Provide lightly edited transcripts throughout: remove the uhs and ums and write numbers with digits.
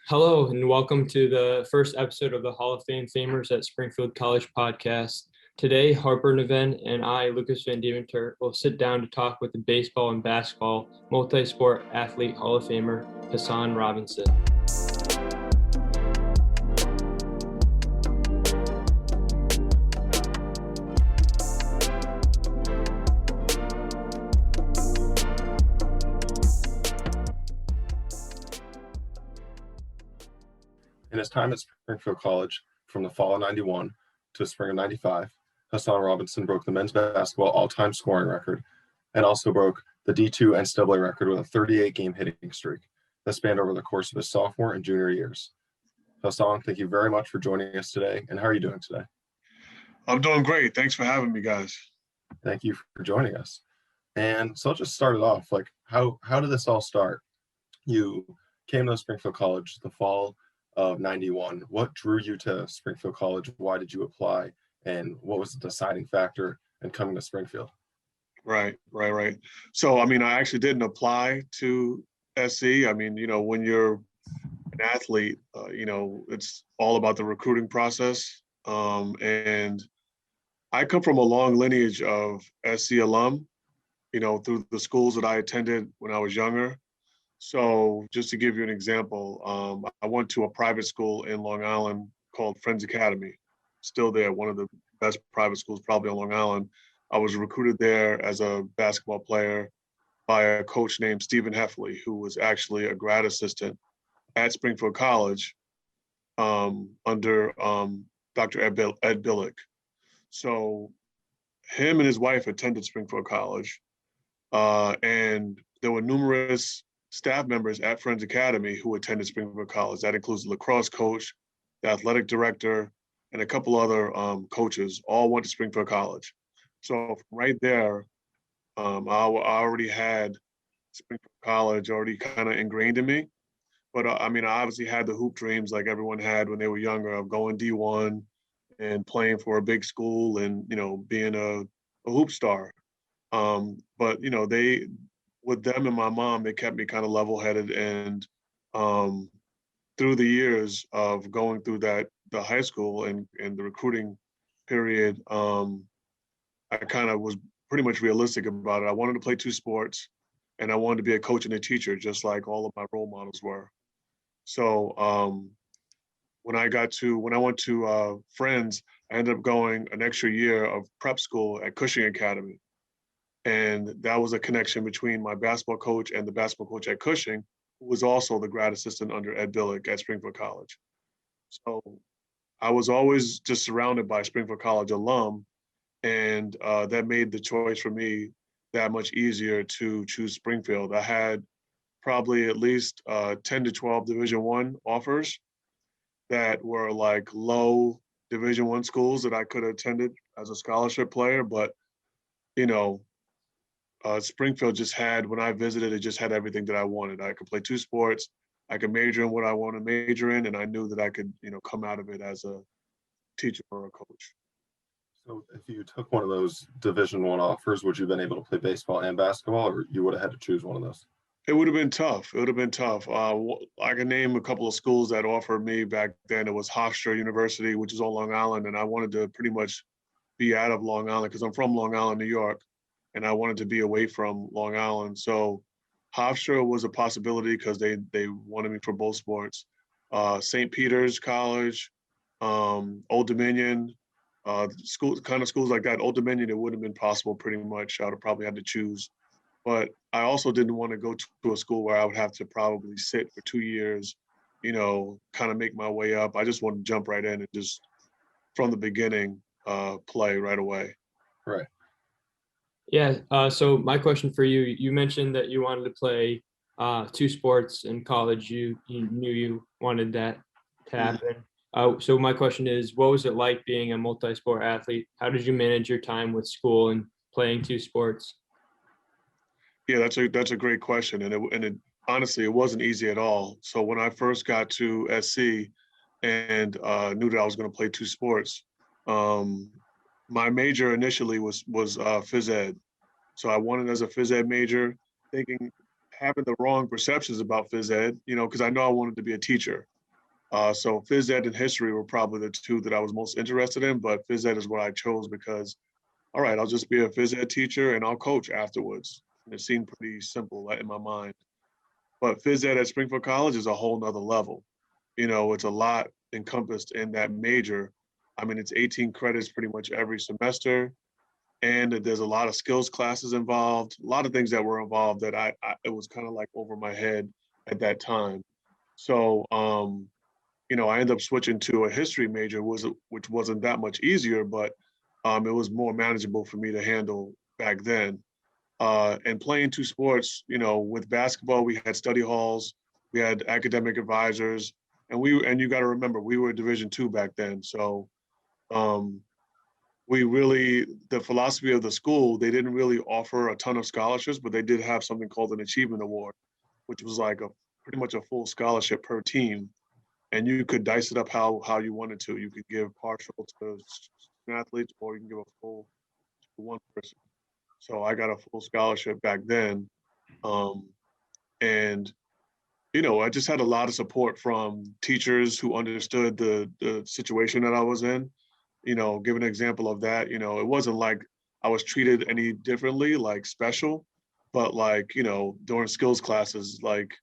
Hello, and welcome to the first episode of the Hall of Fame Famers at Springfield College podcast. Today, Harper Neven and I, Lucas Van Deventer, will sit down to talk with the baseball and basketball multi-sport athlete Hall of Famer, Hassan Robinson. In his time at Springfield College, from the fall of '91 to the spring of '95, Hassan Robinson broke the men's basketball all-time scoring record and also broke the D2 NCAA record with a 38-game hitting streak that spanned over the course of his sophomore and junior years. Hassan, thank you very much for joining us today. And how are you doing today? I'm doing great. Thanks for having me, guys. Thank you for joining us. And so I'll just start it off. How did this all start? You came to Springfield College the fall of '91. What drew you to Springfield College? Why did you apply? And what was the deciding factor in coming to Springfield? Right. So, I actually didn't apply to SC. When you're an athlete, it's all about the recruiting process. And I come from a long lineage of SC alum, through the schools that I attended when I was younger. So just to give you an example, I went to a private school in Long Island called Friends Academy, still there, one of the best private schools probably on Long Island. I was recruited there as a basketball player by a coach named Stephen Heffley, who was actually a grad assistant at Springfield College under Dr. Ed Billick. So him and his wife attended Springfield College, and there were numerous staff members at Friends Academy who attended Springfield College. That includes the lacrosse coach, the athletic director, and a couple other coaches, all went to Springfield College. So right there, I already had Springfield College already kind of ingrained in me. But I obviously had the hoop dreams like everyone had when they were younger of going D1 and playing for a big school and, being a hoop star. But, they, with them and my mom, they kept me kind of level-headed. And through the years of going through the high school and the recruiting period, I kind of was pretty much realistic about it. I wanted to play two sports, and I wanted to be a coach and a teacher, just like all of my role models were. So when I went to Friends, I ended up going an extra year of prep school at Cushing Academy. And that was a connection between my basketball coach and the basketball coach at Cushing, who was also the grad assistant under Ed Billick at Springfield College. So I was always just surrounded by Springfield College alum, and that made the choice for me that much easier to choose Springfield. I had probably at least 10 to 12 Division I offers that were like low Division I schools that I could have attended as a scholarship player, but Springfield just had, when I visited, it just had everything that I wanted. I could play two sports. I could major in what I want to major in, and I knew that I could, come out of it as a teacher or a coach. So if you took one of those Division I offers, would you have been able to play baseball and basketball, or you would have had to choose one of those? It would have been tough. I can name a couple of schools that offered me back then. It was Hofstra University, which is on Long Island, and I wanted to pretty much be out of Long Island because I'm from Long Island, New York. And I wanted to be away from Long Island. So Hofstra was a possibility because they wanted me for both sports. St. Peter's College, Old Dominion, schools like that. Old Dominion, it would have been possible pretty much. I would have probably had to choose. But I also didn't want to go to a school where I would have to probably sit for 2 years, kind of make my way up. I just wanted to jump right in and just, from the beginning, play right away. Right. Yeah, so my question for you, you mentioned that you wanted to play two sports in college. You knew you wanted that to happen. So my question is, what was it like being a multi-sport athlete? How did you manage your time with school and playing two sports? Yeah, that's a great question. And it honestly, it wasn't easy at all. So when I first got to SC and knew that I was going to play two sports, my major initially was phys ed. So I wanted as a phys ed major, having the wrong perceptions about phys ed, because I know I wanted to be a teacher. So phys ed and history were probably the two that I was most interested in, but phys ed is what I chose because, all right, I'll just be a phys ed teacher and I'll coach afterwards. And it seemed pretty simple in my mind. But phys ed at Springfield College is a whole nother level. It's a lot encompassed in that major. I mean, it's 18 credits pretty much every semester. And there's a lot of skills classes involved, a lot of things that were involved that it was kind of like over my head at that time. So, I ended up switching to a history major, which wasn't that much easier, but it was more manageable for me to handle back then. And playing two sports, with basketball, we had study halls, we had academic advisors, and you got to remember, we were Division II back then. So um, the philosophy of the school, they didn't really offer a ton of scholarships, but they did have something called an achievement award, which was like pretty much a full scholarship per team. And you could dice it up how you wanted to. You could give partial to athletes, or you can give a full to one person. So I got a full scholarship back then. Um, and, I just had a lot of support from teachers who understood the situation that I was in. Give an example of that, it wasn't like I was treated any differently, like special, but like, during skills classes, like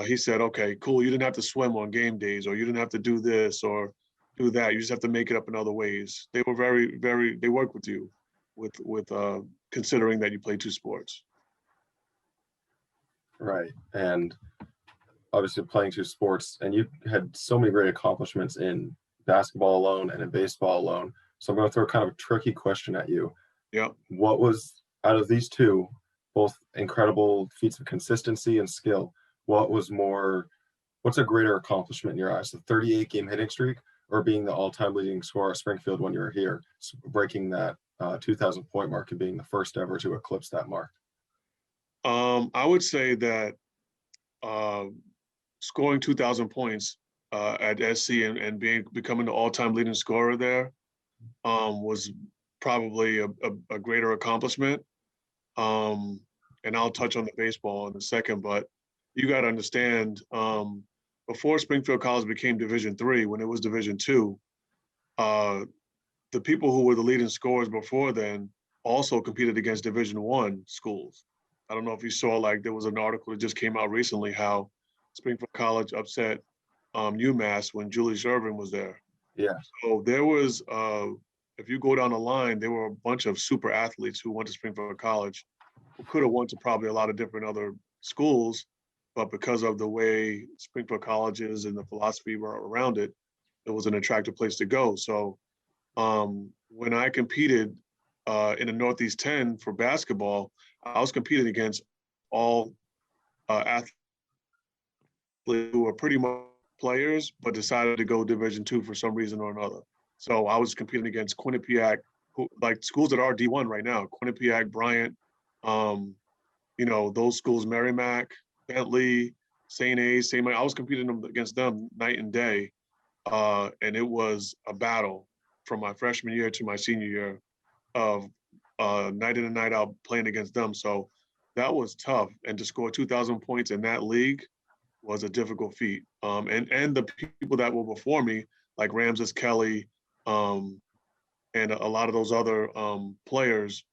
he said, okay, cool, you didn't have to swim on game days, or you didn't have to do this or do that. You just have to make it up in other ways. They were they worked with you with considering that you play two sports. Right. And obviously playing two sports, and you had so many great accomplishments in basketball alone and in baseball alone. So I'm going to throw kind of a tricky question at you. Yeah. What was, out of these two, both incredible feats of consistency and skill, what's a greater accomplishment in your eyes, the 38-game hitting streak or being the all-time leading scorer at Springfield when you were here, breaking that 2,000 point mark and being the first ever to eclipse that mark? I would say that scoring 2,000 points at SC and becoming the all-time leading scorer there was probably a greater accomplishment. And I'll touch on the baseball in a second, but you got to understand, before Springfield College became Division III, when it was Division II, the people who were the leading scorers before then also competed against Division I schools. I don't know if you saw, like, there was an article that just came out recently how Springfield College upset UMass when Julius Erving was there. Yeah. So there was, if you go down the line, there were a bunch of super athletes who went to Springfield College who could have went to probably a lot of different other schools, but because of the way Springfield College is and the philosophy around it, it was an attractive place to go. So when I competed in the Northeast 10 for basketball, I was competing against all athletes who were pretty much players, but decided to go Division II for some reason or another. So I was competing against Quinnipiac, who, like, schools that are D1 right now, Quinnipiac, Bryant, those schools, Merrimack, Bentley, St. A's, St. Mike. I was competing against them night and day. And it was a battle from my freshman year to my senior year of night in and night out playing against them. So that was tough. And to score 2,000 points in that league was a difficult feat. And the people that were before me, like Ramses Kelly, and a lot of those other players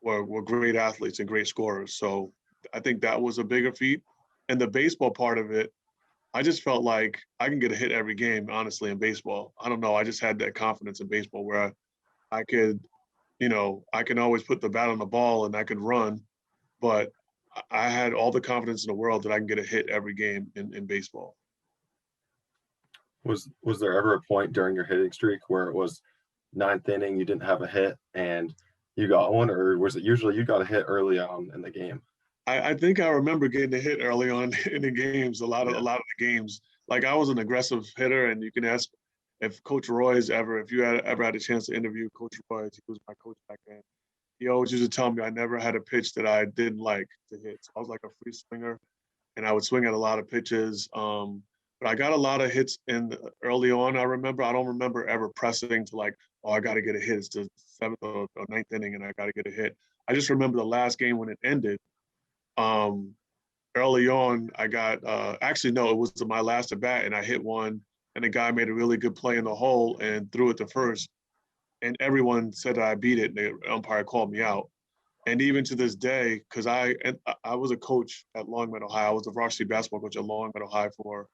were great athletes and great scorers. So I think that was a bigger feat. And the baseball part of it, I just felt like I can get a hit every game, honestly, in baseball. I don't know. I just had that confidence in baseball where I could, I can always put the bat on the ball and I could run, but I had all the confidence in the world that I can get a hit every game in baseball. Was there ever a point during your hitting streak where it was ninth inning, you didn't have a hit and you got one, or was it usually you got a hit early on in the game? I think I remember getting a hit early on in the games, a lot of the games. Like, I was an aggressive hitter, and you can ask if Coach Roy's if you ever had a chance to interview Coach Roy, he was my coach back then. He always used to tell me I never had a pitch that I didn't like to hit. So I was like a free swinger, and I would swing at a lot of pitches. But I got a lot of hits early on. I don't remember ever pressing to like, oh, I got to get a hit. It's the 7th or 9th inning, and I got to get a hit. I just remember the last game when it ended. early on, I got, actually, no, it was my last at bat and I hit one and the guy made a really good play in the hole and threw it to first. And everyone said that I beat it. And the umpire called me out. And even to this day, because I was a coach at Long Meadow High. I was a varsity basketball coach at Long Meadow High for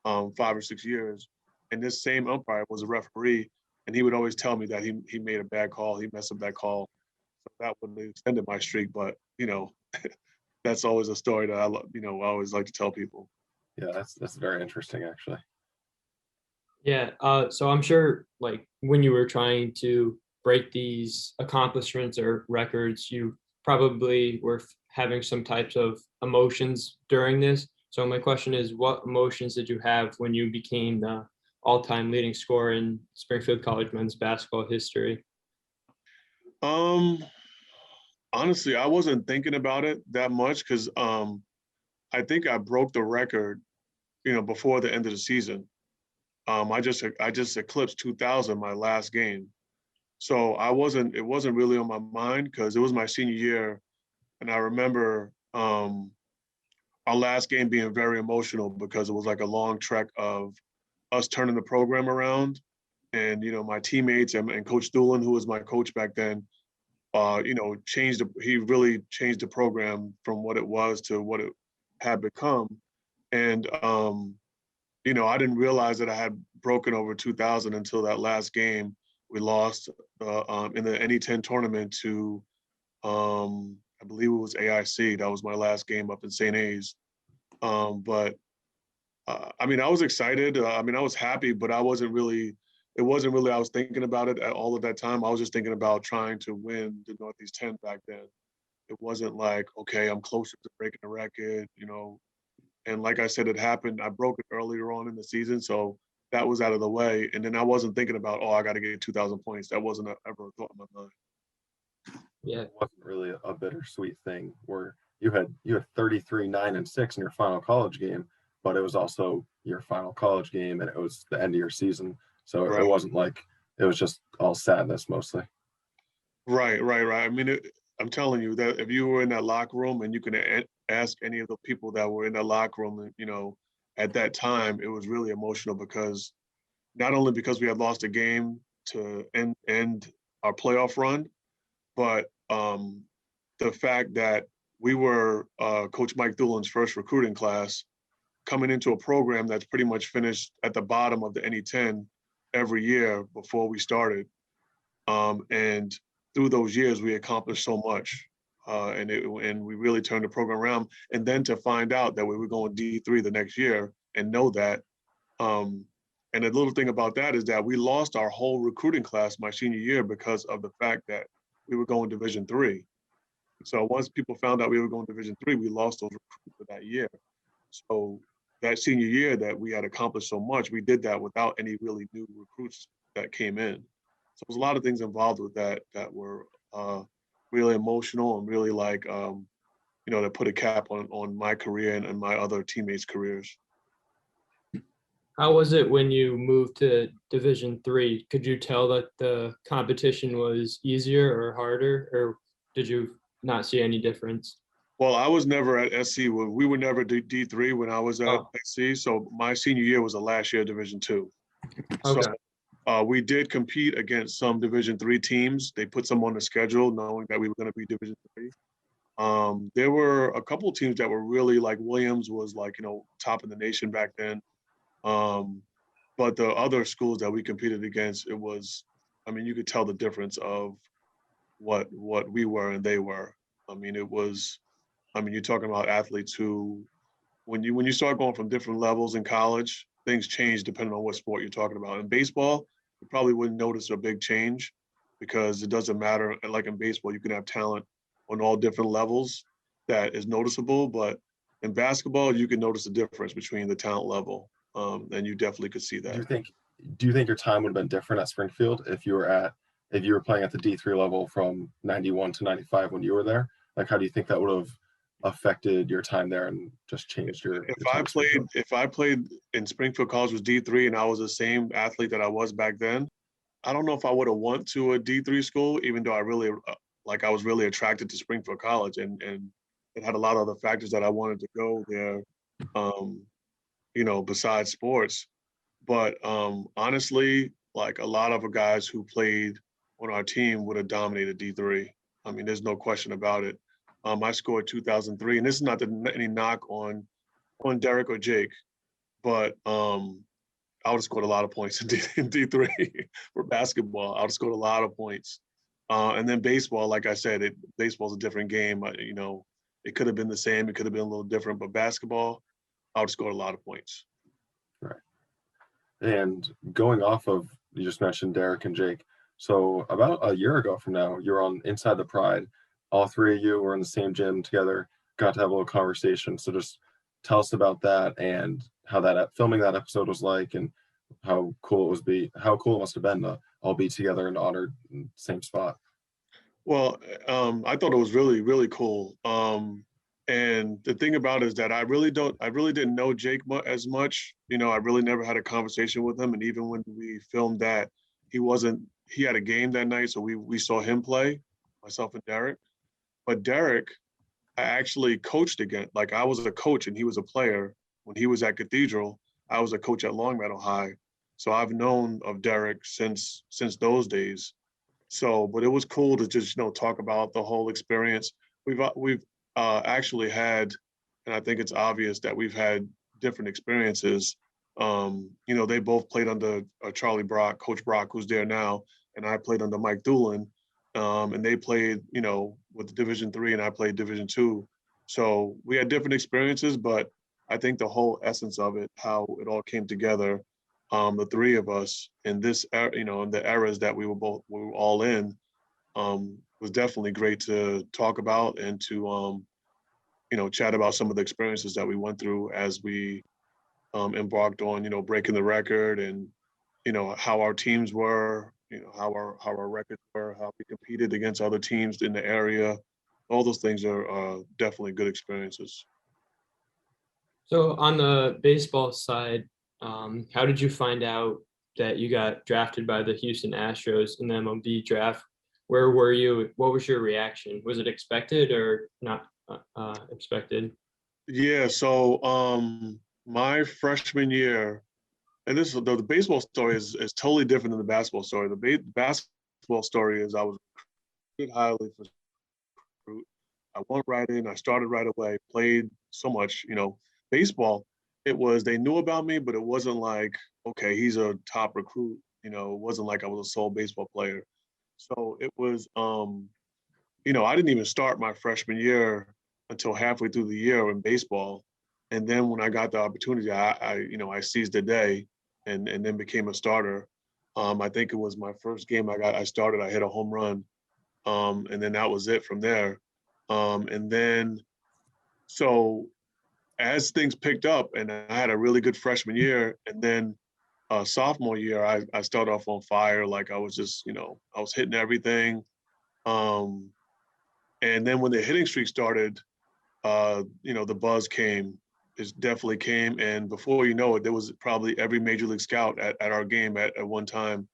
5 or 6 years. And this same umpire was a referee, and he would always tell me that he made a bad call, he messed up that call. So that would have extended my streak. But that's always a story that I always like to tell people. Yeah, that's very interesting, actually. Yeah, so I'm sure like when you were trying to break these accomplishments or records, you probably were having some types of emotions during this. So my question is, what emotions did you have when you became the all-time leading scorer in Springfield College men's basketball history? Um, Honestly, I wasn't thinking about it that much because I think I broke the record, before the end of the season. I just eclipsed 2,000 my last game. So it wasn't really on my mind because it was my senior year. And I remember our last game being very emotional because it was like a long trek of us turning the program around. And, my teammates and Coach Doolin, who was my coach back then, he really changed the program from what it was to what it had become. And, I didn't realize that I had broken over 2,000 until that last game. We lost in the NE10 tournament to, I believe it was AIC. That was my last game up in St. A's. But I was excited. I was happy, but it wasn't really, I was thinking about it at all of that time. I was just thinking about trying to win the Northeast 10 back then. It wasn't like, okay, I'm closer to breaking the record, And like I said, it happened. I broke it earlier on in the season. So that was out of the way. And then I wasn't thinking about, I got to get 2,000 points. That wasn't ever a thought in my mind. Yeah, It wasn't really a bittersweet thing where you had 33, 9, and 6 in your final college game, but it was also your final college game and it was the end of your season. So Right. it wasn't like it was just all sadness mostly. Right. I'm telling you that if you were in that locker room and you can ask any of the people that were in that locker room, at that time, it was really emotional because not only because we had lost a game to end our playoff run, but the fact that we were Coach Mike Doolin's first recruiting class coming into a program that's pretty much finished at the bottom of the NE10 every year before we started. And through those years, we accomplished so much. And we really turned the program around. And then to find out that we were going D3 the next year and know that. And the little thing about that is that we lost our whole recruiting class my senior year because of the fact that we were going Division III. So once people found out we were going Division III, we lost those recruits for that year. So that senior year that we had accomplished so much, we did that without any really new recruits that came in. So there's a lot of things involved with that were really emotional and really that put a cap on my career and my other teammates' careers. how was it when you moved to Division III? Could you tell that the competition was easier or harder, or did you not see any difference? Well, I was never at SC. We were never D3 when I was at SC. So my senior year was the last year of Division II. So we did compete against some Division III teams. They put some on the schedule knowing that we were going to be Division III. There were a couple of teams that were really like Williams was top in the nation back then. But the other schools that we competed against, it was, you could tell the difference of what we were and they were. You're talking about athletes who, when you start going from different levels in college, things change depending on what sport you're talking about. In baseball, you probably wouldn't notice a big change because it doesn't matter. Like in baseball, you can have talent on all different levels that is noticeable, but in basketball, you can notice the difference between the talent level. And you definitely could see that. Do you think your time would have been different at Springfield if you were playing at the D3 level from 91 to 95 when you were there? Like, how do you think that would have affected your time there and just changed your time? If I played in Springfield College was D3 and I was the same athlete that I was back then, I don't know if I would have went to a D3 school, even though I was really attracted to Springfield College and it had a lot of other factors that I wanted to go there, besides sports. But honestly, like a lot of the guys who played on our team would have dominated D3. I mean, there's no question about it. I scored 2003, and this is not any knock on Derek or Jake, but I would have scored a lot of points in D3 for basketball. I would have scored a lot of points. And then baseball, like I said, baseball's a different game. It could have been the same. It could have been a little different, but basketball, I would have scored a lot of points. Right. And going off of, you just mentioned Derek and Jake. So about a year ago from now, you're on Inside the Pride. All three of you were in the same gym together, got to have a little conversation. So just tell us about that and how that filming that episode was like, and how cool it must have been to all be together and honored in the same spot. Well, I thought it was really, really cool. And the thing about it is that I really didn't know Jake as much. I really never had a conversation with him. And even when we filmed that, he had a game that night. So we saw him play, myself and Derek. But Derek, I actually coached again. Like I was a coach and he was a player. When he was at Cathedral, I was a coach at Longmeadow High. So I've known of Derek since those days. So, but it was cool to just, talk about the whole experience. We've actually had, and I think it's obvious that we've had different experiences. They both played under Charlie Brock, Coach Brock, who's there now, and I played under Mike Doolin. And they played, with Division III, and I played Division II. So we had different experiences, but I think the whole essence of it, how it all came together, the three of us in this, in the eras that we were all in, was definitely great to talk about and to, chat about some of the experiences that we went through as we embarked on, breaking the record and, how our teams were, how our records were, how we competed against other teams in the area. All those things are definitely good experiences. So on the baseball side, how did you find out that you got drafted by the Houston Astros in the MLB Draft? Where were you? What was your reaction? Was it expected or not expected? Yeah, so my freshman year, and the baseball story is totally different than the basketball story. The basketball story is I was recruited highly for recruit. I went right in. I started right away. Played so much. Baseball. It was they knew about me, but it wasn't like okay, he's a top recruit. It wasn't like I was a sole baseball player. So it was. I didn't even start my freshman year until halfway through the year in baseball, and then when I got the opportunity, I seized the day, and then became a starter. I think it was my first game I started. I hit a home run, and then that was it from there. And then, so as things picked up, and I had a really good freshman year, and then sophomore year, I started off on fire. Like I was just, I was hitting everything. And then when the hitting streak started, the buzz came. It definitely came. And before you know it, there was probably every major league scout at our game at one time.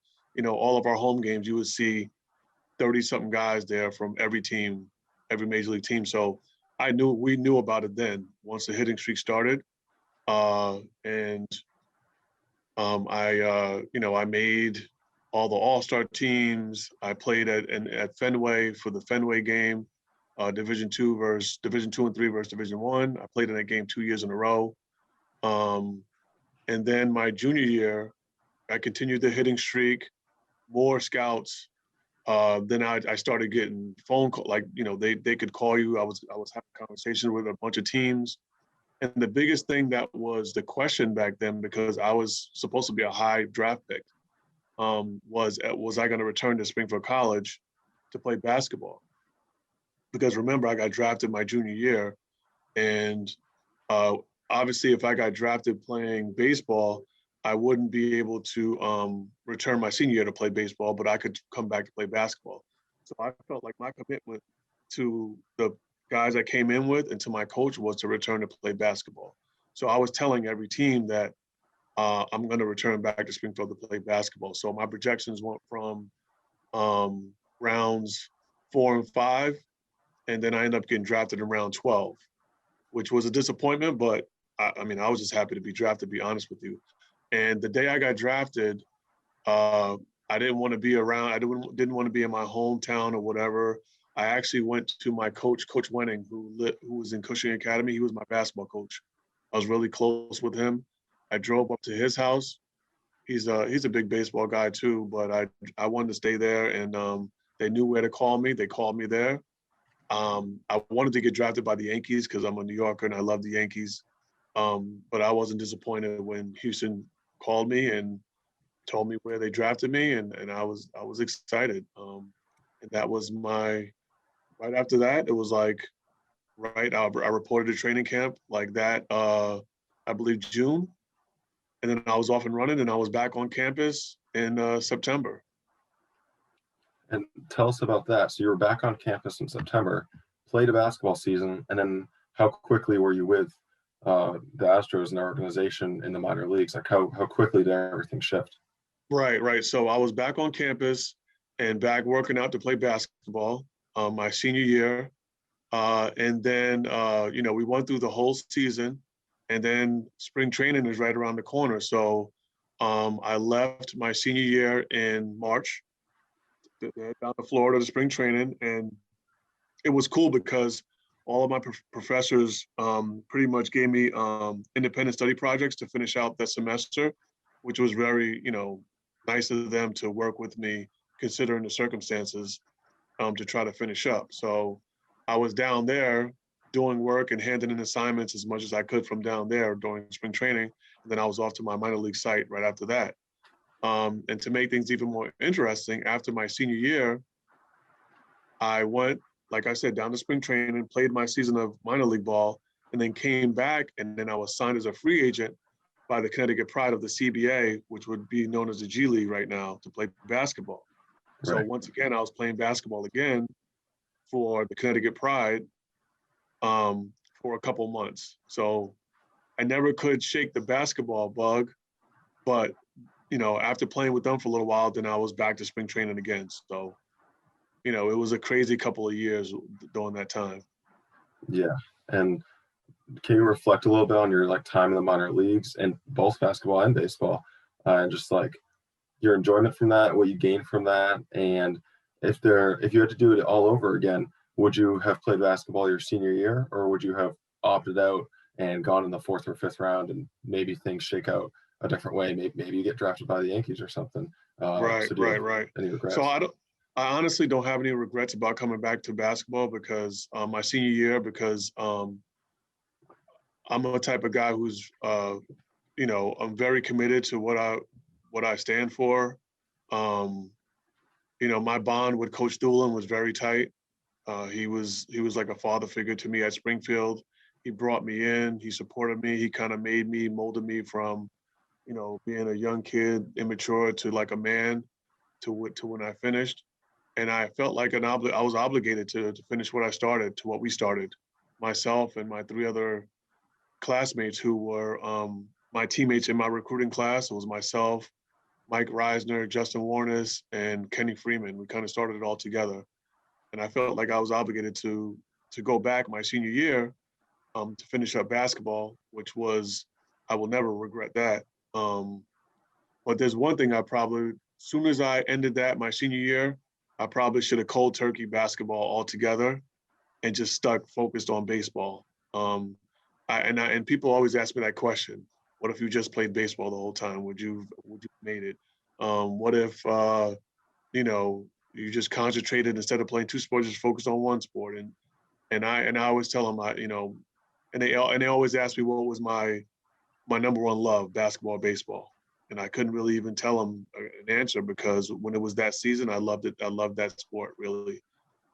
All of our home games, you would see 30-something guys there from every team, every major league team. So we knew about it then once the hitting streak started. And I made all the all-star teams. I played at Fenway for the Fenway game, Division II and III versus Division I. I played in that game 2 years in a row. And then my junior year, I continued the hitting streak, more scouts. Then I started getting phone call, like, they could call you. I was having conversations with a bunch of teams. And the biggest thing that was the question back then, because I was supposed to be a high draft pick, was I going to return to Springfield College to play basketball? Because remember, I got drafted my junior year. And obviously, if I got drafted playing baseball, I wouldn't be able to return my senior year to play baseball, but I could come back to play basketball. So I felt like my commitment to the guys I came in with and to my coach was to return to play basketball. So I was telling every team that I'm going to return back to Springfield to play basketball. So my projections went from rounds 4 and 5, and then I ended up getting drafted in round 12, which was a disappointment, but I mean, I was just happy to be drafted, to be honest with you. And the day I got drafted, I didn't want to be around. I didn't want to be in my hometown or whatever. I actually went to my coach, Coach Wenning, who was in Cushing Academy. He was my basketball coach. I was really close with him. I drove up to his house. He's a big baseball guy too, but I wanted to stay there, and they knew where to call me. They called me there. I wanted to get drafted by the Yankees because I'm a New Yorker and I love the Yankees. But I wasn't disappointed when Houston called me and told me where they drafted me, and I was excited. And that was right after that, it was like, I reported to training camp like that, I believe June. And then I was off and running, and I was back on campus in September. And tell us about that. So you were back on campus in September, played a basketball season, and then how quickly were you with the Astros and their organization in the minor leagues? Like how quickly did everything shift? Right. So I was back on campus and back working out to play basketball my senior year. And then, we went through the whole season, and then spring training is right around the corner. So I left my senior year in March, down to Florida to spring training. And it was cool because all of my professors pretty much gave me independent study projects to finish out that semester, which was very, nice of them to work with me considering the circumstances to try to finish up. So I was down there doing work and handing in assignments as much as I could from down there during spring training. And then I was off to my minor league site right after that. And to make things even more interesting, after my senior year, I went, like I said, down to spring training, played my season of minor league ball, and then came back, and then I was signed as a free agent by the Connecticut Pride of the CBA, which would be known as the G League right now, to play basketball. So Right. once again, I was playing basketball again for the Connecticut Pride for a couple months. So I never could shake the basketball bug, but after playing with them for a little while, then I was back to spring training again. So, it was a crazy couple of years during that time. Yeah. And can you reflect a little bit on your time in the minor leagues and both basketball and baseball, and just your enjoyment from that, what you gained from that, and if you had to do it all over again, would you have played basketball your senior year, or would you have opted out and gone in the 4th or 5th round and maybe things shake out a different way? Maybe you get drafted by the Yankees or something. Right. So do you have Right. any regrets? So I honestly don't have any regrets about coming back to basketball because my senior year, because I'm a type of guy who's, I'm very committed to what I stand for. My bond with Coach Doolin was very tight. He was like a father figure to me at Springfield. He brought me in. He supported me. He kind of molded me from, being a young kid, immature, to like a man, to when I finished. And I felt like I was obligated to finish what we started, myself and my 3 other classmates who were my teammates in my recruiting class. It was myself, Mike Reisner, Justin Warnes, and Kenny Freeman. We kind of started it all together. And I felt like I was obligated to go back my senior year to finish up basketball, which I will never regret that. But there's one thing as soon as I ended that my senior year, I probably should have cold turkey basketball altogether and just focused on baseball. And people always ask me that question: what if you just played baseball the whole time? Would you made it? What if you just concentrated instead of playing 2 sports, just focused on 1 sport? And I always tell them, and they always ask me what was my number 1 love, basketball, baseball. And I couldn't really even tell them an answer because when it was that season, I loved it. I loved that sport, really.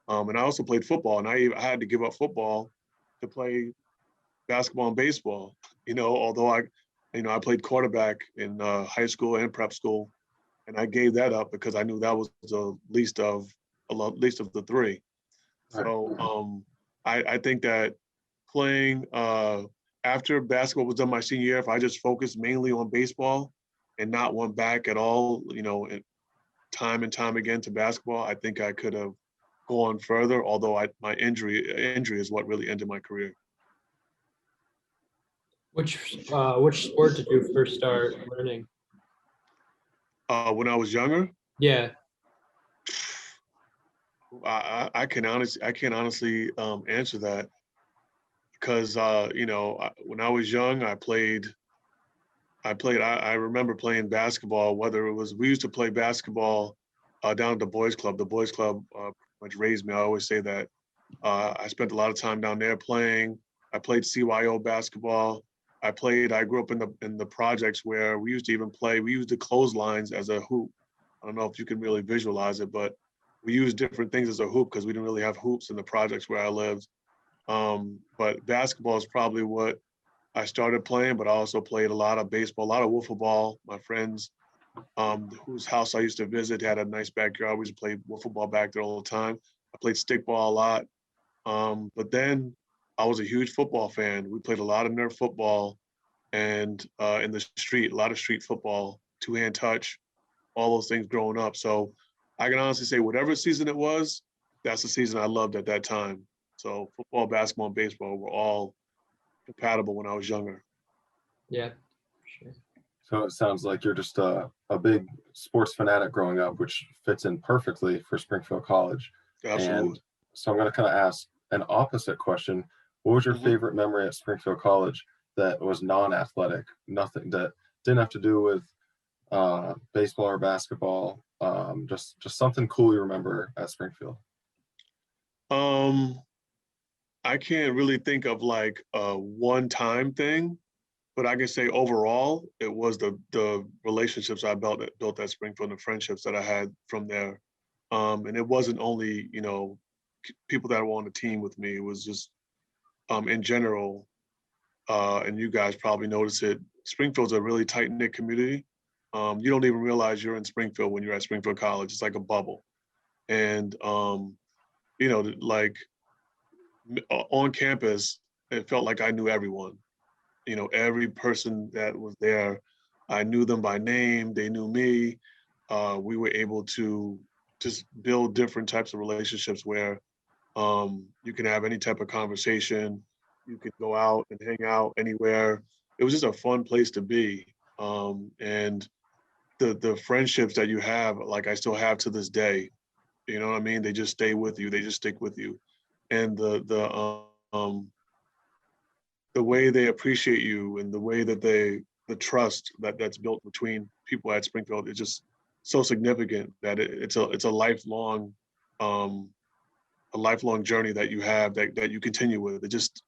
And I also played football, and I had to give up football to play basketball and baseball. Although I played quarterback in high school and prep school, and I gave that up because I knew that was the least of the 3. So I think that playing after basketball was done my senior year, if I just focused mainly on baseball and not went back at all, time and time again to basketball, I think I could have go on further, although my injury is what really ended my career. Which sport did you first start learning? When I was younger, Yeah. I can honestly answer that because when I was young, I remember playing basketball. Whether it was we used to play basketball down at the boys club. The boys club which raised me. I always say that I spent a lot of time down there playing. I played CYO basketball. I grew up in the projects where we used to even play. We used the clotheslines as a hoop. I don't know if you can really visualize it, but we used different things as a hoop because we didn't really have hoops in the projects where I lived. But basketball is probably what I started playing, but I also played a lot of baseball, a lot of wiffle ball. My friends, whose house I used to visit, had a nice backyard. We used to play wiffle ball back there all the time. I played stickball a lot. But then I was a huge football fan. We played a lot of Nerf football and in the street, a lot of street football, two-hand touch, all those things growing up. So I can honestly say whatever season it was, that's the season I loved at that time. So football, basketball, and baseball were all compatible when I was younger. Yeah. Sure. So it sounds like you're just a big sports fanatic growing up, which fits in perfectly for Springfield College. Absolutely. And so I'm going to kind of ask an opposite question. What was your Mhm. favorite memory at Springfield College that was non-athletic, nothing that didn't have to do with baseball or basketball, just something cool you remember at Springfield? Um, I can't really think of like a one-time thing, but I can say overall, it was the relationships I built at Springfield and the friendships that I had from there. And it wasn't only, people that were on the team with me. It was just in general, and you guys probably notice it, Springfield's a really tight-knit community. You don't even realize you're in Springfield when you're at Springfield College. It's like a bubble. And, like on campus, it felt like I knew everyone. Every person that was there, I knew them by name. They knew me. We were able to just build different types of relationships where you can have any type of conversation. You could go out and hang out anywhere. It was just a fun place to be. And the friendships that you have, like I still have to this day. You know what I mean? They just stay with you. They just stick with you. And the way they appreciate you and the way that the trust that's built between people at Springfield is just so significant that it's a lifelong journey that you have that you continue with. It just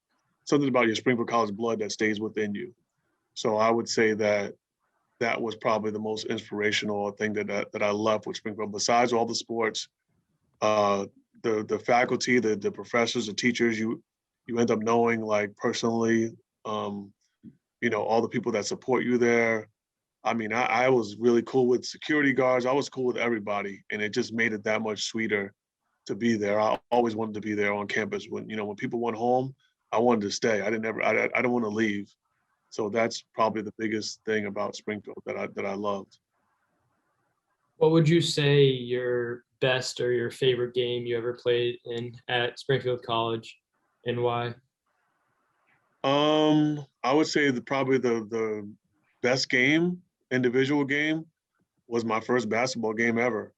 something about your Springfield College blood that stays within you. So I would say that was probably the most inspirational thing that I love with Springfield. Besides all the sports, the faculty, the professors, the teachers, you end up knowing like personally, all the people that support you there. I mean, I was really cool with security guards. I was cool with everybody, and it just made it that much sweeter to be there. I always wanted to be there on campus. When people went home, I wanted to stay. I didn't want to leave. So that's probably the biggest thing about Springfield that I loved. What would you say your best or your favorite game you ever played in at Springfield College, and why? I would say probably the best game, individual game, was my first basketball game ever.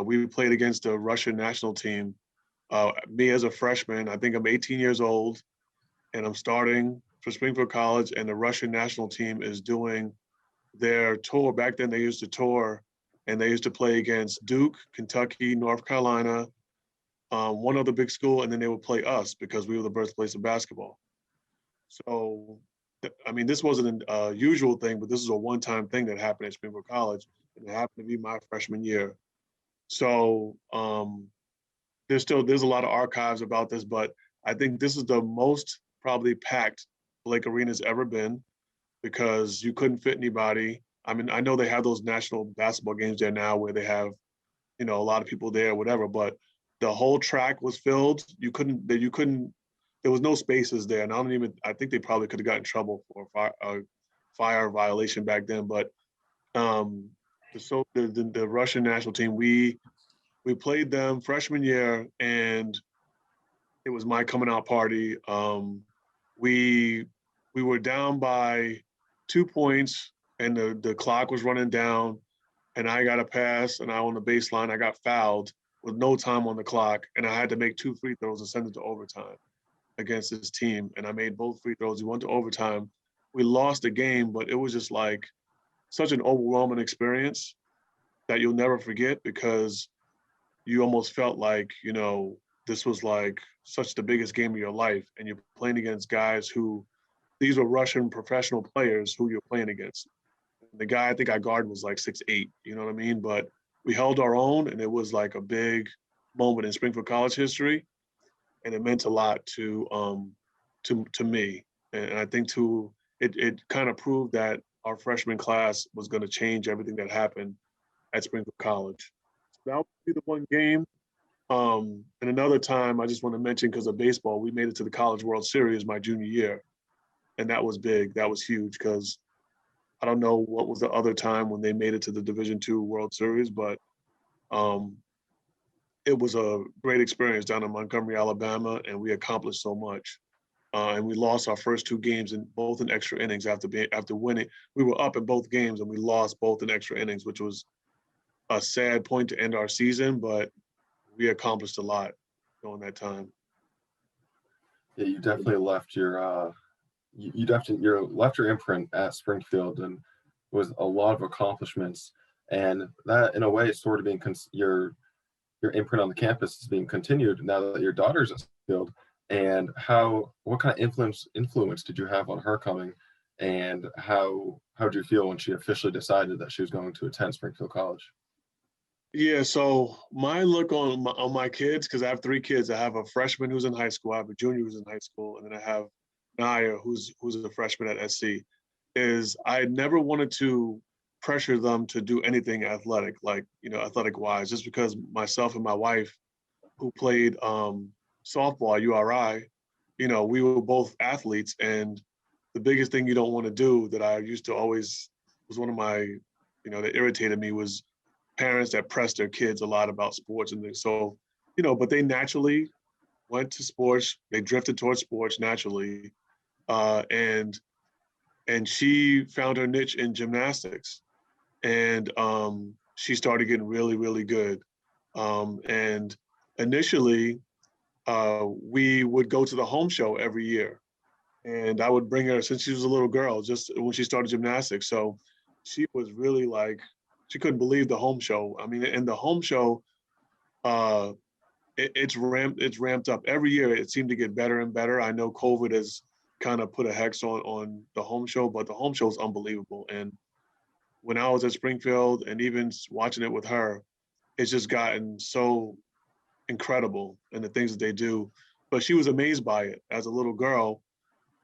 We played against the Russian national team. Me as a freshman, I think I'm 18 years old, and I'm starting for Springfield College, and the Russian national team is doing their tour. Back then, they used to tour, and they used to play against Duke, Kentucky, North Carolina, one other big school, and then they would play us because we were the birthplace of basketball. So, I mean, this wasn't a usual thing, but this is a one-time thing that happened at Springfield College, and it happened to be my freshman year. So there's a lot of archives about this, but I think this is the most probably packed Blake Arena's ever been because you couldn't fit anybody. I mean, I know they have those national basketball games there now where they have, a lot of people there, whatever, but the whole track was filled. There was no spaces there. And I think they probably could have gotten in trouble for a fire violation back then. But the Russian national team, we we played them freshman year, and it was my coming out party. We were down by 2 points, and the clock was running down, and I got a pass, and I on the baseline, I got fouled with no time on the clock, and I had to make 2 free throws and send it to overtime against this team. And I made both free throws. We went to overtime. We lost the game, but it was just like such an overwhelming experience that you'll never forget, because you almost felt like, this was like such the biggest game of your life. And you're playing against guys who, these were Russian professional players who you're playing against. The guy I think I guarded was like 6'8", you know what I mean? But we held our own, and it was like a big moment in Springfield College history. And it meant a lot to me. And I think it kind of proved that our freshman class was going to change everything that happened at Springfield College. So that would be the one game. And another time I just want to mention, because of baseball, we made it to the College World Series my junior year. And that was big. That was huge, because I don't know what was the other time when they made it to the Division II World Series, but it was a great experience down in Montgomery, Alabama, and we accomplished so much. And we lost our first 2 games both in extra innings after winning. We were up in both games, and we lost both in extra innings, which was a sad point to end our season, but we accomplished a lot during that time. Yeah, you definitely left your left your imprint at Springfield, and was a lot of accomplishments. And that, in a way, is sort of being your imprint on the campus is being continued now that your daughter's at Springfield. And what kind of influence did you have on her coming, and how did you feel when she officially decided that she was going to attend Springfield College? Yeah, so my look on my kids, because I have 3 kids. I have a freshman who's in high school, I have a junior who's in high school, and then I have Naya, who's a freshman at SC, is I never wanted to pressure them to do anything athletic, like, athletic wise, just because myself and my wife, who played softball at URI, we were both athletes. And the biggest thing you don't want to do, that I used to always, was one of my, that irritated me, was parents that press their kids a lot about sports and things. So, but they naturally went to sports. They drifted towards sports naturally. And she found her niche in gymnastics. And she started getting really, really good. And initially, we would go to the home show every year. And I would bring her since she was a little girl, just when she started gymnastics. So she was really like, she couldn't believe the home show. I mean, and the home show, it's ramped up every year. It seemed to get better and better. I know COVID has kind of put a hex on the home show, but the home show is unbelievable. And when I was at Springfield, and even watching it with her, it's just gotten so incredible in the things that they do. But she was amazed by it as a little girl.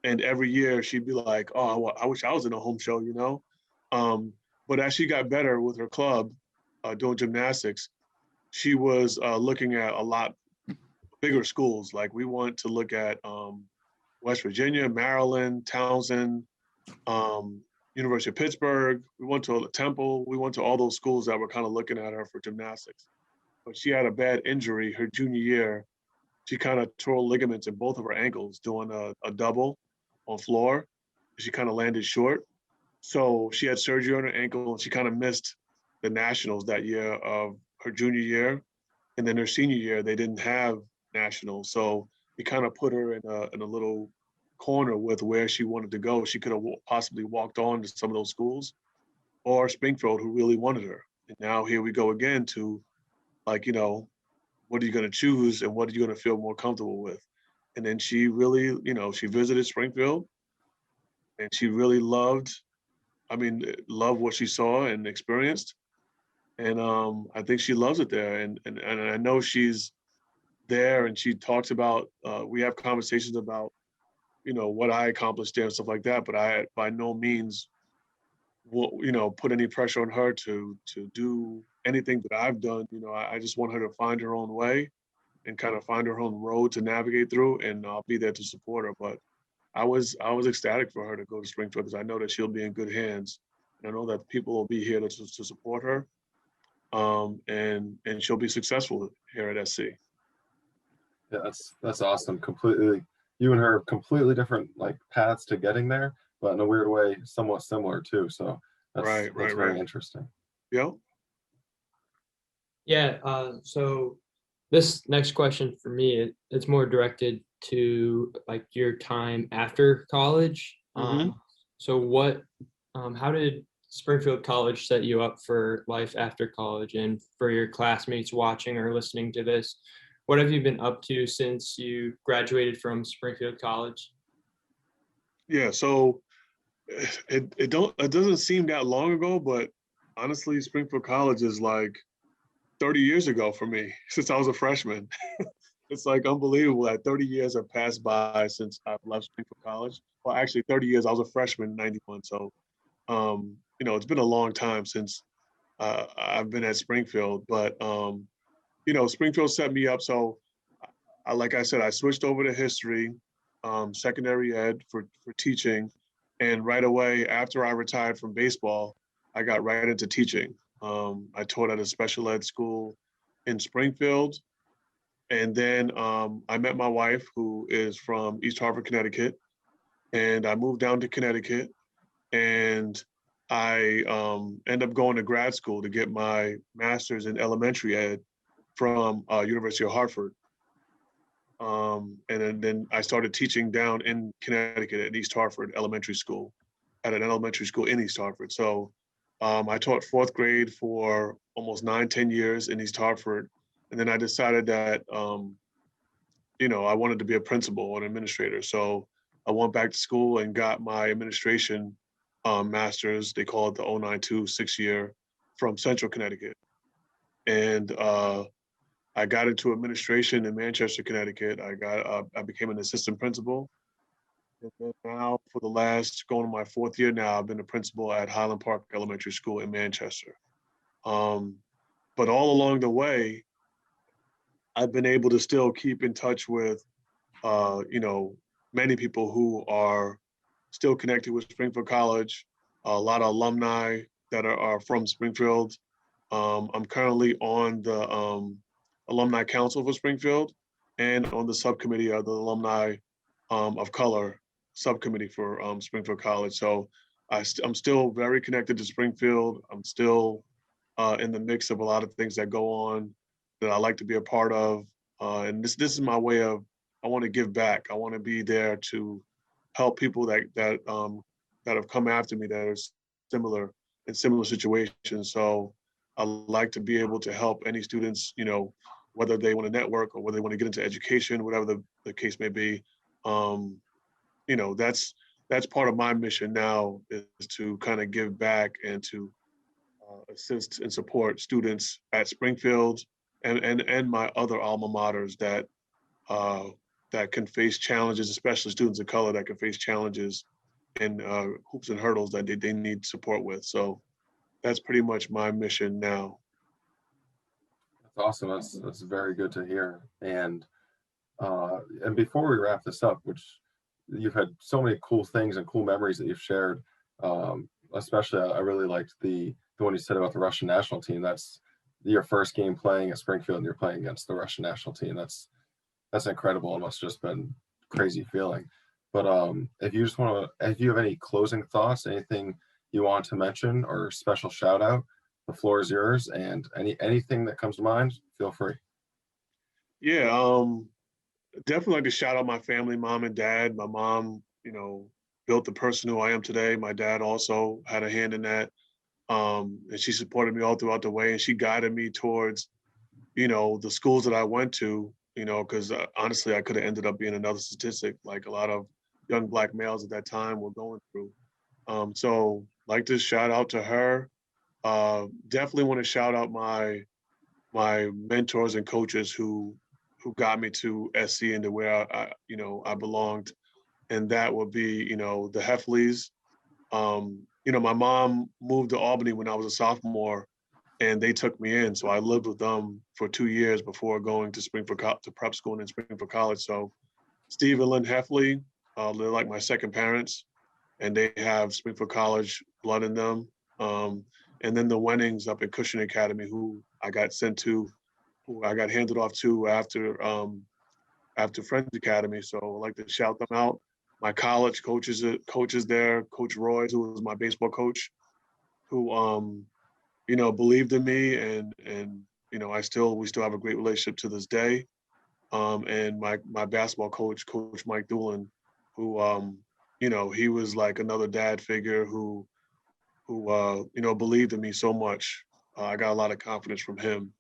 And every year she'd be like, oh, I wish I was in a home show, But as she got better with her club, doing gymnastics, she was looking at a lot bigger schools. Like, we want to look at West Virginia, Maryland, Townsend, University of Pittsburgh. We went to Temple. We went to all those schools that were kind of looking at her for gymnastics. But she had a bad injury her junior year. She kind of tore ligaments in both of her ankles doing a double on floor. She kind of landed short. So she had surgery on her ankle, and she kind of missed the nationals that year of her junior year. And then her senior year, they didn't have nationals. So it kind of put her in a little corner with where she wanted to go. She could have possibly walked on to some of those schools, or Springfield, who really wanted her. And now here we go again to, like, what are you going to choose, and what are you going to feel more comfortable with? And then she really, she visited Springfield, and she really loved what she saw and experienced. And I think she loves it there. And I know she's there, and she talks about, we have conversations about, what I accomplished there and stuff like that. But I by no means put any pressure on her to do anything that I've done. I just want her to find her own way and kind of find her own road to navigate through, and I'll be there to support her. But I was ecstatic for her to go to Springfield, because I know that she'll be in good hands. And I know that people will be here to support her. and she'll be successful here at SC. Yeah, that's awesome. Completely, you and her completely different like paths to getting there, but in a weird way, somewhat similar too. So that's very interesting. Yep. Yeah, so this next question for me, it's more directed to like your time after college. So how did Springfield College set you up for life after college, and for your classmates watching or listening to this? What have you been up to since you graduated from Springfield College? Yeah, so it doesn't seem that long ago, but honestly, Springfield College is like 30 years ago for me, since I was a freshman. It's like unbelievable that 30 years have passed by since I've left Springfield College. Well, actually 30 years, I was a freshman in 91. So, it's been a long time since I've been at Springfield, but, Springfield set me up. So like I said, I switched over to history, secondary ed for teaching. And right away after I retired from baseball, I got right into teaching. I taught at a special ed school in Springfield. And then I met my wife, who is from East Hartford, Connecticut. And I moved down to Connecticut. And I ended up going to grad school to get my master's in elementary ed from University of Hartford. And then I started teaching down in Connecticut at East Hartford Elementary School, at an elementary school in East Hartford. So I taught fourth grade for almost 9-10 years in East Hartford. And then I decided that, I wanted to be a principal or an administrator. So I went back to school and got my administration master's. They call it the 092 6-year from Central Connecticut. And I got into administration in Manchester, Connecticut. I became an assistant principal. And then now for the last, going to my fourth year now, I've been a principal at Highland Park Elementary School in Manchester. But all along the way, I've been able to still keep in touch with, many people who are still connected with Springfield College, a lot of alumni that are from Springfield. I'm currently on the Alumni Council for Springfield and on the subcommittee of the Alumni of Color subcommittee for Springfield College. So I'm still very connected to Springfield. I'm still in the mix of a lot of things that go on that I like to be a part of. And this is my way of, I want to give back. I want to be there to help people that have come after me that are in similar situations. So I like to be able to help any students, whether they want to network or whether they want to get into education, whatever the case may be. That's part of my mission now, is to kind of give back and to assist and support students at Springfield and my other alma maters that can face challenges, especially students of color that can face challenges and hoops and hurdles that they need support with. So that's pretty much my mission now. That's awesome. That's very good to hear. And before we wrap this up, which you've had so many cool things and cool memories that you've shared, especially I really liked the one you said about the Russian national team. That's your first game playing at Springfield and you're playing against the Russian national team. That's incredible. It must have just been a crazy feeling. But if you have any closing thoughts, anything you want to mention or special shout out, the floor is yours. And anything that comes to mind, feel free. Yeah, definitely like to shout out my family, mom and dad. My mom, built the person who I am today. My dad also had a hand in that. And she supported me all throughout the way, and she guided me towards, the schools that I went to, because honestly, I could have ended up being another statistic like a lot of young Black males at that time were going through. So like to shout out to her. Definitely want to shout out my mentors and coaches who got me to SC and to where I belonged. And that would be, the Heffleys. My mom moved to Albany when I was a sophomore, and they took me in. So I lived with them for 2 years before going to to prep school and then Springfield College. So Steve and Lynn Heffley, they're like my second parents, and they have Springfield College blood in them. And then the Wennings up at Cushing Academy, who I got sent to, who I got handed off to after Friends Academy. So I'd like to shout them out. My college coaches there, Coach Roy, who was my baseball coach, who believed in me, and we still have a great relationship to this day. And my basketball coach, Coach Mike Doolin, who he was like another dad figure who believed in me so much. I got a lot of confidence from him.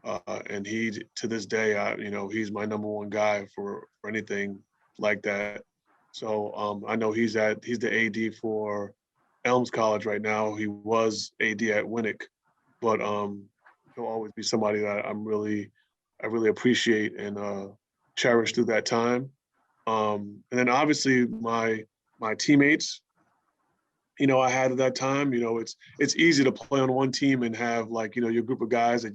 And he, to this day, he's my number one guy for anything like that. So I know he's the AD for Elms College right now. He was AD at Winnick, but he'll always be somebody that I really appreciate and cherish through that time. And then obviously my teammates, I had at that time. It's easy to play on one team and have like your group of guys that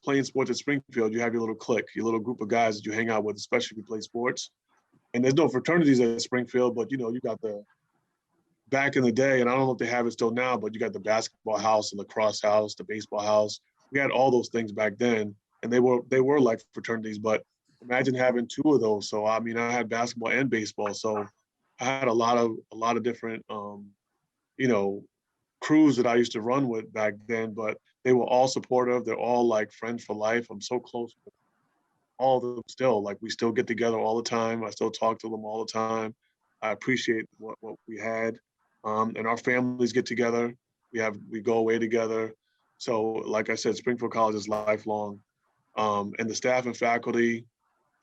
playing sports at Springfield, you have your little clique, your little group of guys that you hang out with, especially if you play sports. And there's no fraternities at Springfield, but you got back in the day, and I don't know if they have it still now, but you got the basketball house, the lacrosse house, the baseball house. We had all those things back then, and they were like fraternities. But imagine having two of those. So I mean, I had basketball and baseball, so I had a lot of different crews that I used to run with back then. But they were all supportive. They're all like friends for life. I'm so close with all of them still. Like we still get together all the time. I still talk to them all the time. I appreciate what we had. And our families get together. We go away together. So like I said, Springfield College is lifelong. And the staff and faculty,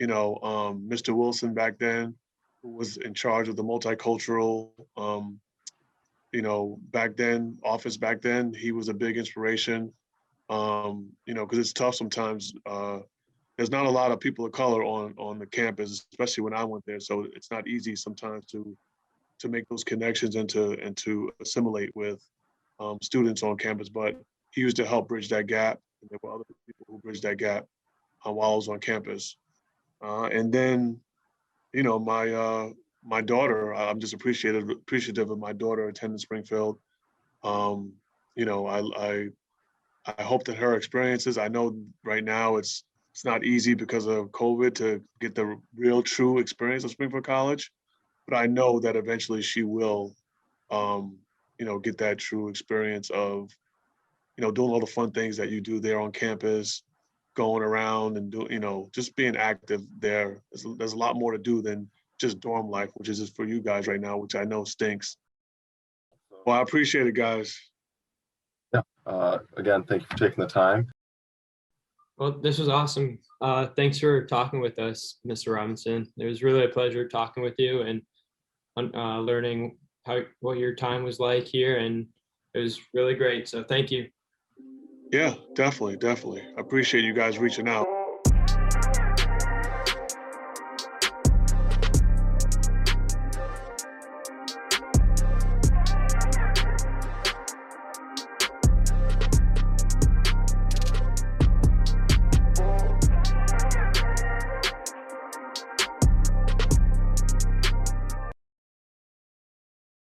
Mr. Wilson back then, who was in charge of the multicultural, office back then, he was a big inspiration. Because it's tough sometimes. There's not a lot of people of color on the campus, especially when I went there. So it's not easy sometimes to make those connections and to assimilate with students on campus. But he used to help bridge that gap. And there were other people who bridged that gap while I was on campus. And then, my daughter, I'm just appreciative of my daughter attending Springfield. I hope that her experiences, I know right now it's not easy because of COVID to get the real true experience of Springfield College, but I know that eventually she will, get that true experience of, doing all the fun things that you do there on campus, going around and just being active there. There's a lot more to do than just dorm life, which is just for you guys right now, which I know stinks. Well, I appreciate it, guys. Yeah. Again, thank you for taking the time. Well, this was awesome. Thanks for talking with us, Mr. Robinson. It was really a pleasure talking with you and learning what your time was like here, and it was really great. So thank you. Yeah, definitely. I appreciate you guys reaching out.